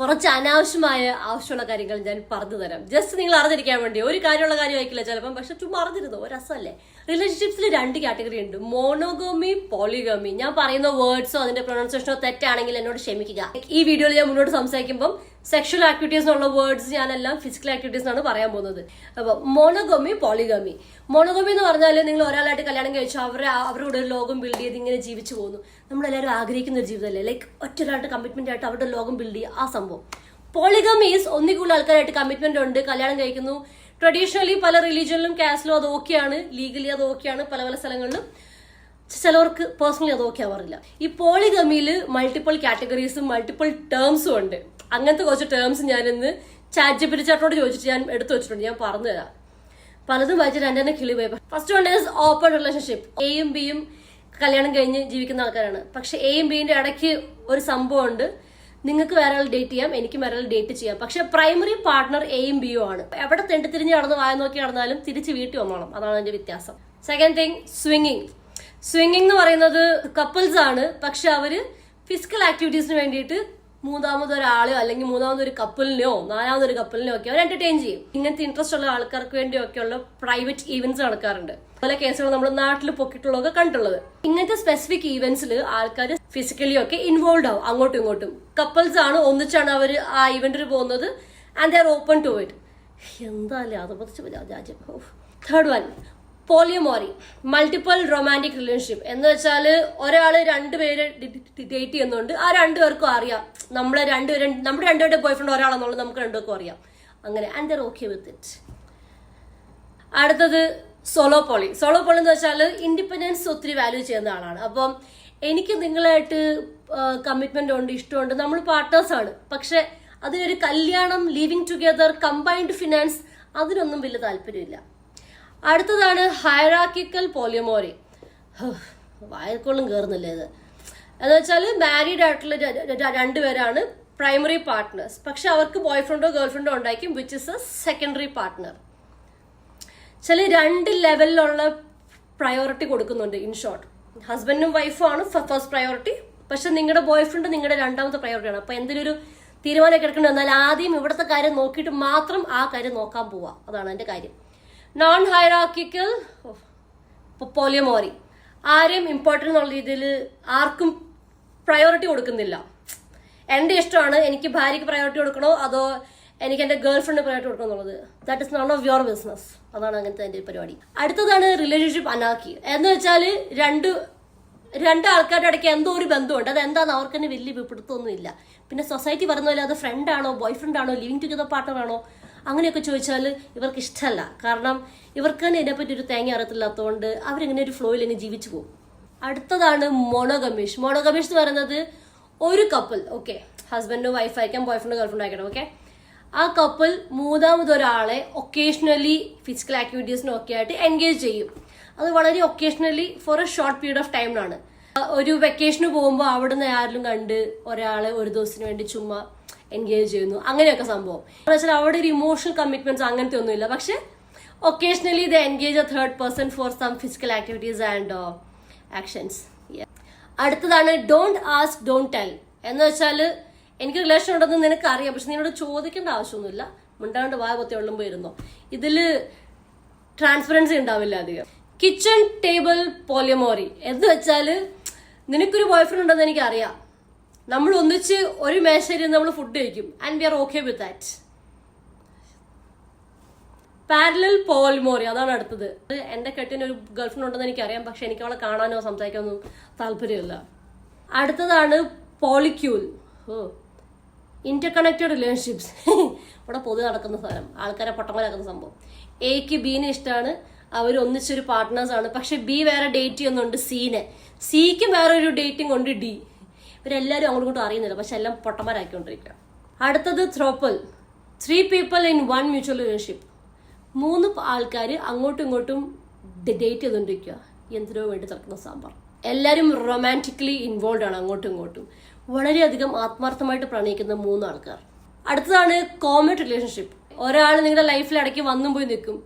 കുറച്ച് അനാവശ്യമായ ആവശ്യമുള്ള കാര്യങ്ങൾ ഞാൻ പറഞ്ഞു തരാം. ജസ്റ്റ് നിങ്ങൾ അറിഞ്ഞിരിക്കാൻ വേണ്ടി. ഒരു കാര്യമുള്ള കാര്യമായിരിക്കില്ല ചിലപ്പം, പക്ഷെ ചുമ്മാ അറിഞ്ഞിരുന്നു ഒരു രസമല്ലേ. റിലേഷൻഷിപ്സിൽ 2 കാറ്റഗറി ഉണ്ട്, മോണോഗമി, പോളിഗമി. ഞാൻ പറയുന്ന വേർഡ്സോ അതിന്റെ പ്രൊനൗൺസിയേഷനോ തെറ്റാണെങ്കിൽ എന്നോട് ക്ഷമിക്കുക. ഈ വീഡിയോയിൽ ഞാൻ മുന്നോട്ട് സംസാരിക്കുമ്പോൾ സെക്ഷൽ ആക്ടിവിറ്റീസ് എന്നുള്ള വേർഡ്സ് ഞാനെല്ലാം ഫിസിക്കൽ ആക്ടിവിറ്റീസ് ആണ് പറയാൻ പോകുന്നത്. അപ്പൊ മോണോഗമി, പോളിഗമി. മോണോഗമി എന്ന് പറഞ്ഞാൽ നിങ്ങൾ ഒരാളായിട്ട് കല്യാണം കഴിച്ചു അവരുടെ ഒരു ലോകം ബിൽഡ് ചെയ്ത് ഇങ്ങനെ ജീവിച്ചു പോകുന്നു. നമ്മളെല്ലാവരും ആഗ്രഹിക്കുന്ന ഒരു ജീവിതമല്ലേ, ലൈക്ക് ഒറ്റൊരാളുടെ കമ്മിറ്റ്മെന്റ് ആയിട്ട് അവരുടെ ലോകം ബിൽഡ് ചെയ്യുക, ആ സംഭവം. പോളിഗമി ഈസ് ഒന്നികൂടുതൽ ആൾക്കാരായിട്ട് കമ്മിറ്റ്മെന്റ് ഉണ്ട്, കല്യാണം കഴിക്കുന്നു. ട്രഡീഷണലി പല റിലീജിയനിലും കാസ്റ്റിലും അത് ഓക്കെയാണ്, ലീഗലി അത് ഓക്കെയാണ്, പല പല സ്ഥലങ്ങളിലും. ചിലവർക്ക് പേഴ്സണലി അത് ഓക്കെ ആവാറില്ല. ഈ പോളിഗമിയിൽ മൾട്ടിപ്പിൾ കാറ്റഗറീസും മൾട്ടിപ്പിൾ ടേംസും ഉണ്ട്. അങ്ങനത്തെ കുറച്ച് ടേംസ് ഞാനിന്ന് ചാറ്റ് ചാട്ടോട് ചോദിച്ചിട്ട് ഞാൻ എടുത്തു വെച്ചിട്ടുണ്ട്, ഞാൻ പറഞ്ഞുതരാം. പലതും വായിച്ചിട്ട് എന്നെ കിളി പോയി. First one is open relationship. എയും ബിയും കല്യാണം കഴിഞ്ഞ് ജീവിക്കുന്ന ആൾക്കാരാണ്. പക്ഷെ എയും ബിന്റെ ഇടയ്ക്ക് ഒരു സംഭവം ഉണ്ട്, നിങ്ങൾക്ക് വേറെ ആൾ ഡേറ്റ് ചെയ്യാം, എനിക്ക് വേറെ ആൾ ഡേറ്റ് ചെയ്യാം. പക്ഷെ പ്രൈമറി പാർട്ട്ണർ എയും ബിയും ആണ്. എവിടെ തെണ്ടിത്തിരിഞ്ഞ് നടന്ന് വായ നോക്കി നടന്നാലും തിരിച്ച് വീട്ടിൽ വന്നോണം, അതാണ് അതിന്റെ വ്യത്യാസം. Second thing, സ്വിങ്ങിങ്. സ്വിങ്ങിങ് എന്ന് പറയുന്നത് കപ്പിൾസ് ആണ്, പക്ഷെ അവര് ഫിസിക്കൽ ആക്ടിവിറ്റീസിന് വേണ്ടിയിട്ട് മൂന്നാമതൊരാളെയോ അല്ലെങ്കിൽ മൂന്നാമതൊരു കപ്പിളിനെയോ നാലാമതൊരു കപ്പിളിനെയോ ഒക്കെ അവർ എന്റർടൈൻ ചെയ്യും. ഇങ്ങനത്തെ ഇൻട്രസ്റ്റ് ഉള്ള ആൾക്കാർക്ക് വേണ്ടിയൊക്കെയുള്ള പ്രൈവറ്റ് ഈവന്റ്സ് നടക്കാറുണ്ട്. പല കേസുകൾ നമ്മുടെ നാട്ടിൽ പൊക്കിയിട്ടുള്ളതൊക്കെ കണ്ടുള്ളത്. ഇങ്ങനത്തെ സ്പെസിഫിക് ഈവന്റ്സിൽ ആൾക്കാർ ഫിസിക്കലി ഒക്കെ ഇൻവോൾവ് ആവും, അങ്ങോട്ടും ഇങ്ങോട്ടും. കപ്പിൾസ് ആണ്, ഒന്നിച്ചാണ് അവർ ആ ഇവന്റിന് പോകുന്നത്. And they are open to it. എന്താല്ലേ അത് പതിച്ച് രാജ്യം. Third one, polyamory, multiple romantic relationship. എന്ന് വെച്ചാല് ഒരാള് 2 പേര് ഡേറ്റ് ചെയ്യുന്നുണ്ട്, ആ 2 പേർക്കും അറിയാം നമ്മുടെ രണ്ടുപേരുടെ ബോയ് ഫ്രണ്ട് ഒരാളെന്നുള്ളത് നമുക്ക് 2 പേർക്കും അറിയാം. അങ്ങനെ and there okay with it. അടുത്തത് സോളോ പോളി. സോളോ പോളി എന്ന് വെച്ചാൽ ഇൻഡിപെൻഡൻസ് ഒത്തിരി വാല്യൂ ചെയ്യുന്ന ആളാണ്. അപ്പം എനിക്ക് നിങ്ങളായിട്ട് കമ്മിറ്റ്മെന്റ് ഉണ്ട്, ഇഷ്ടമുണ്ട്, നമ്മൾ പാർട്ട്നേഴ്സ് ആണ്. പക്ഷെ അതിനൊരു കല്യാണം, ലിവിങ് ടുഗെദർ, കമ്പൈൻഡ് ഫിനാൻസ്, അതിനൊന്നും വലിയ താല്പര്യമില്ല. അടുത്തതാണ് ഹൈറാർക്കിക്കൽ പോളിയമോറി. വായക്കൊള്ളും കയറുന്നില്ലേ ഇത്. എന്ന് വെച്ചാൽ മാരീഡ് ആയിട്ടുള്ള 2 പേരാണ് പ്രൈമറി പാർട്ട്നേഴ്സ്, പക്ഷെ അവർക്ക് ബോയ് ഫ്രണ്ടോ ഗേൾ ഫ്രണ്ടോ ഉണ്ടായിരിക്കും, which is A secondary partner. ചില 2 ലെവലിലുള്ള പ്രയോറിറ്റി കൊടുക്കുന്നുണ്ട്. ഇൻ ഷോർട്ട്, ഹസ്ബൻഡും വൈഫും ആണ് ഫസ്റ്റ് പ്രയോറിറ്റി, പക്ഷെ നിങ്ങളുടെ ബോയ് ഫ്രണ്ട് നിങ്ങളുടെ 2ാമത്തെ പ്രയോറിറ്റിയാണ്. അപ്പൊ എന്തെങ്കിലും ഒരു തീരുമാനമൊക്കെ എടുക്കേണ്ടി വന്നാൽ ആദ്യം ഇവിടുത്തെ കാര്യം നോക്കിയിട്ട് മാത്രം ആ കാര്യം നോക്കാൻ പോവാ, അതാണ് എന്റെ കാര്യം. നോൺ ഹൈറാർക്കിക്കൽ പോളിയമോറി, ആരെയും ഇമ്പോർട്ടൻ്റ് എന്നുള്ള രീതിയിൽ ആർക്കും പ്രയോറിറ്റി കൊടുക്കുന്നില്ല. എൻ്റെ ഇഷ്ടമാണ്, എനിക്ക് ഭാര്യയ്ക്ക് പ്രയോറിറ്റി കൊടുക്കണോ അതോ എനിക്ക് എൻ്റെ ഗേൾ ഫ്രണ്ട് പ്രയോറിറ്റി കൊടുക്കണം എന്നുള്ളത്. That is known of your business. അതാണ് അങ്ങനത്തെ എൻ്റെ പരിപാടി. അടുത്തതാണ് റിലേഷൻഷിപ്പ് അനാർക്കി. എന്ന് വെച്ചാൽ രണ്ട് ആൾക്കാരുടെ ഇടയ്ക്ക് എന്തോ ഒരു ബന്ധമുണ്ട്, അത് എന്താണെന്ന് അവർക്ക് തന്നെ വലിയ പിടുത്തമൊന്നുമില്ല. പിന്നെ സൊസൈറ്റി പറയുന്ന പോലെ അത് ഫ്രണ്ടാണോ ബോയ് ഫ്രണ്ടാണോ ലിവിങ് ടുഗെദർ പാർട്ട്ണറാണോ അങ്ങനെയൊക്കെ ചോദിച്ചാൽ ഇവർക്ക് ഇഷ്ടമല്ല. കാരണം ഇവർക്ക് തന്നെ ഇതിനെപ്പറ്റി ഒരു തേങ്ങ അറിയത്തില്ലാത്തതുകൊണ്ട് അവരിങ്ങനെ ഒരു ഫ്ലോയിൽ തന്നെ ജീവിച്ചു പോകും. അടുത്തതാണ് മോണോഗമീഷ്. മോണോഗമീഷ് എന്ന് പറയുന്നത് ഒരു കപ്പിൾ, ഓക്കെ, ഹസ്ബൻഡും വൈഫ് ആയിരിക്കാം, ബോയ് ഫ്രണ്ട് ഗേൾ ഫ്രണ്ട് ആയിരിക്കണം, ഓക്കെ, ആ കപ്പിൾ മൂന്നാമതൊരാളെ ഒക്കേഷണലി ഫിസിക്കൽ ആക്ടിവിറ്റീസിനും ഒക്കെ ആയിട്ട് എൻഗേജ് ചെയ്യും. അത് വളരെ occasionally for a short period of ടൈമിനാണ്. ഒരു വെക്കേഷന് പോകുമ്പോൾ അവിടുന്ന് ആരെങ്കിലും കണ്ട് ഒരാളെ ഒരു ദിവസത്തിന് വേണ്ടി ചുമ്മാ എൻഗേജ് ചെയ്യുന്നു, അങ്ങനെയൊക്കെ സംഭവം. എന്ന് വെച്ചാൽ അവിടെ ഒരു ഇമോഷണൽ കമ്മിറ്റ്മെന്റ്സ് അങ്ങനത്തെ ഒന്നുമില്ല, പക്ഷെ occasionally they engage a third person for some physical activities and actions. അടുത്തതാണ് ഡോണ്ട് ആസ്ക് ഡോണ്ട് ടെൽ. എന്ന് വെച്ചാൽ എനിക്ക് റിലേഷൻ ഉണ്ടെന്ന് നിനക്ക് അറിയാം, പക്ഷെ നിന്നോട് ചോദിക്കേണ്ട ആവശ്യമൊന്നുമില്ല, മിണ്ടാണ്ട് വായ പൊത്തി വെള്ളം പോയിരുന്നോ. ഇതില് ട്രാൻസ്പെറൻസി ഉണ്ടാവില്ല അധികം. കിച്ചൺ ടേബിൾ പോളിയമോറി എന്ന് വെച്ചാല് നിനക്കൊരു ബോയ് ഫ്രണ്ട് ഉണ്ടെന്ന് എനിക്ക് അറിയാം, നമ്മൾ ഒന്നിച്ച് ഒരു മേശയിൽ നമ്മൾ ഫുഡ് കഴിക്കും, and we are okay with that. Parallel polyamory, അതാണ് അടുത്തത്. എന്റെ കെട്ടിന് ഒരു ഗേൾഫ്രണ്ട് ഉണ്ടെന്ന് എനിക്കറിയാം, പക്ഷെ എനിക്ക് അവളെ കാണാനോ സംസാരിക്കാനോ താല്പര്യമില്ല. അടുത്തതാണ് പോളിക്യൂൾ. Interconnected relationships. ഇവിടെ പൊതു നടക്കുന്ന സ്ഥലം, ആൾക്കാരെ പൊട്ടന്മാരാക്കുന്ന സംഭവം. എക്ക് ബീനെ ഇഷ്ടമാണ്, അവർ ഒന്നിച്ചൊരു പാർട്ട്നേഴ്സ് ആണ്, പക്ഷെ ബി വേറെ ഡേറ്റ് ചെയ്യുന്നുണ്ട് സീനെ, സിക്ക് വേറെ ഒരു ഡേറ്റിംഗ് ഉണ്ട് ഡി. ഇവരെല്ലാവരും അങ്ങോട്ടും ഇങ്ങോട്ടും അറിയുന്നില്ല, പക്ഷെ എല്ലാം പൊട്ടന്മാരാക്കിക്കൊണ്ടിരിക്കുക. അടുത്തത് ത്രോപ്പൽ, 3 people in 1 mutual relationship. 3 ആൾക്കാർ അങ്ങോട്ടും ഇങ്ങോട്ടും ഡേറ്റ് ചെയ്തുകൊണ്ടിരിക്കുക, എന്തിനോ വേണ്ടി നടക്കുന്ന സാമ്പാർ. എല്ലാവരും റൊമാൻറ്റിക്കലി ഇൻവോൾവ് ആണ്, അങ്ങോട്ടും ഇങ്ങോട്ടും വളരെയധികം ആത്മാർത്ഥമായിട്ട് പ്രണയിക്കുന്ന 3 ആൾക്കാർ. അടുത്തതാണ് കോമൺ റിലേഷൻഷിപ്പ്. ഒരാൾ നിങ്ങളുടെ ലൈഫിൽ ഇടയ്ക്ക് വന്നും പോയി നിൽക്കും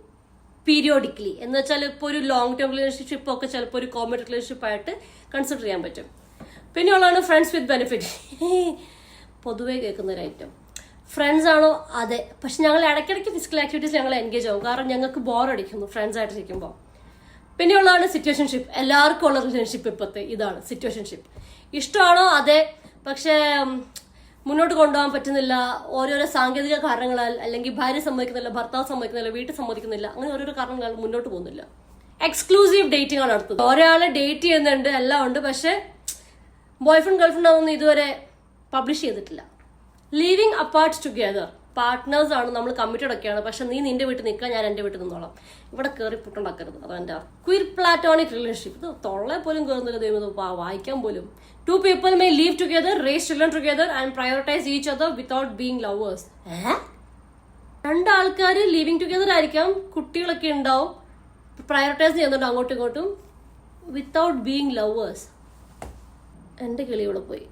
പീരിയോഡിക്കലി. എന്ന് വെച്ചാൽ ഇപ്പോൾ ഒരു ലോങ് ടേം റിലേഷൻഷിപ്പ് ഒക്കെ ചിലപ്പോൾ ഒരു കോമൺ റിലേഷൻഷിപ്പ് ആയിട്ട് കൺസിഡർ ചെയ്യാൻ പറ്റും. പിന്നെ ഉള്ളതാണ് ഫ്രണ്ട്സ് വിത്ത് ബെനിഫിറ്റ്, പൊതുവെ കേൾക്കുന്ന ഒരു ഐറ്റം. ഫ്രണ്ട്സ് ആണോ? അതെ. പക്ഷെ ഞങ്ങൾ ഇടയ്ക്കിടയ്ക്ക് ഫിസിക്കൽ ആക്ടിവിറ്റീസ് ഞങ്ങൾ എൻഗേജ് ആവും, കാരണം ഞങ്ങൾക്ക് ബോർ അടിക്കുന്നു ഫ്രണ്ട്സ് ആയിട്ടിരിക്കുമ്പോൾ. പിന്നെയുള്ളതാണ് സിറ്റുവേഷൻഷിപ്പ്. എല്ലാവർക്കും ഉള്ള റിലേഷൻഷിപ്പ് ഇപ്പോഴത്തെ ഇതാണ് സിറ്റുവേഷൻഷിപ്പ്. ഇഷ്ടമാണോ? അതെ. പക്ഷേ മുന്നോട്ട് കൊണ്ടുപോകാൻ പറ്റുന്നില്ല, ഓരോരോ സാങ്കേതിക കാരണങ്ങളാൽ, അല്ലെങ്കിൽ ഭാര്യ സമ്മതിക്കുന്നില്ല, ഭർത്താവ് സമ്മതിക്കുന്നില്ല, വീട്ടിൽ സമ്മതിക്കുന്നില്ല, അങ്ങനെ ഓരോരോ കാരണങ്ങളാൽ മുന്നോട്ട് പോകുന്നില്ല. എക്സ്ക്ലൂസീവ് ഡേറ്റിംഗ് ആണ് നടത്തുന്നത്. ഒരാളെ ഡേറ്റ് ചെയ്യുന്നുണ്ട്, എല്ലാം ഉണ്ട്, പക്ഷെ ബോയ്ഫ്രണ്ട് ഗേൾഫ്രണ്ട് ആവുന്ന ഇതുവരെ പബ്ലിഷ് ചെയ്തിട്ടില്ല. Living apart together. പാർട്ട്നേഴ്സ് ആണ്, നമ്മൾ കമ്മിറ്റഡ് ഒക്കെയാണ്, പക്ഷെ നീ നിന്റെ വീട്ടിൽ നിൽക്കാൻ, ഞാൻ എന്റെ വീട്ടിൽ നിന്നോളാം. ഇവിടെ കയറി പുട്ടുണ്ടാക്കരുത്, അതെന്റെ ക്വിർ പ്ലാറ്റോണിക് റിലേഷൻഷിപ്പ്. ഇത് തൊള്ളെ പോലും കയറുന്നില്ല ദൈവം, വായിക്കാൻ പോലും. 2 people may live together, raise children together and prioritize each other without being lovers. 2 ആൾക്കാർ ലിവിങ് ടുഗെദർ ആയിരിക്കാം, കുട്ടികളൊക്കെ ഉണ്ടാവും, പ്രയോറിറ്റൈസ് ചെയ്യുന്നുണ്ട് അങ്ങോട്ടും ഇങ്ങോട്ടും, വിത്തൗട്ട് ബീങ് ലവേഴ്സ്. എന്റെ കിളി ഇവിടെ പോയി.